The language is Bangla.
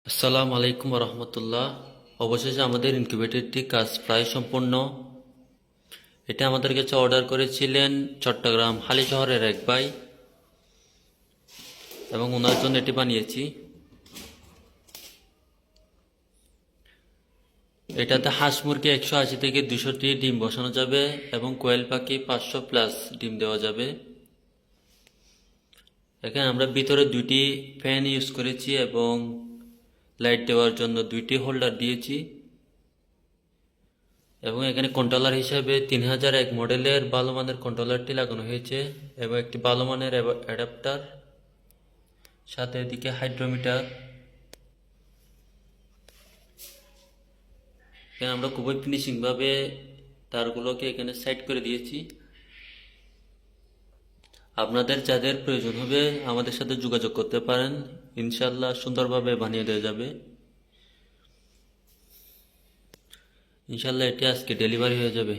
আসসালামু আলাইকুম রহমতুল্লাহ। অবশেষে আমাদের ইনকিউবেটরটি কাজ প্রায় সম্পূর্ণ। এটা আমাদের কাছে অর্ডার করেছিলেন চট্টগ্রাম হালি শহরের এক ভাই, এবং ওনার জন্য এটি বানিয়েছি। এটাতে হাঁস মুরগি 180 থেকে 200টি ডিম বসানো যাবে এবং কোয়েল পাখি 500 প্লাস ডিম দেওয়া যাবে। এখানে আমরা ভিতরে দুইটি ফ্যান ইউজ করেছি এবং লাইট দেওয়ার জন্য দুইটি হোল্ডার দিয়েছি, এবং এখানে কন্ট্রোলার হিসেবে 3001 মডেলের ভালো মানের কন্ট্রোলারটি লাগানো হয়েছে এবং একটি ভালো মানের অ্যাডাপ্টার, সাথে এদিকে হাইড্রোমিটার। এখানে আমরা খুবই ফিনিশিংভাবে তারগুলোকে এখানে সেট করে দিয়েছি। আপনাদের যাদের প্রয়োজন হবে আমাদের সাথে যোগাযোগ করতে পারেন, ইনশাল্লাহ সুন্দরভাবে বানিয়ে দেওয়া যাবে। ইনশাল্লাহ এটি আজকে ডেলিভারি হয়ে যাবে।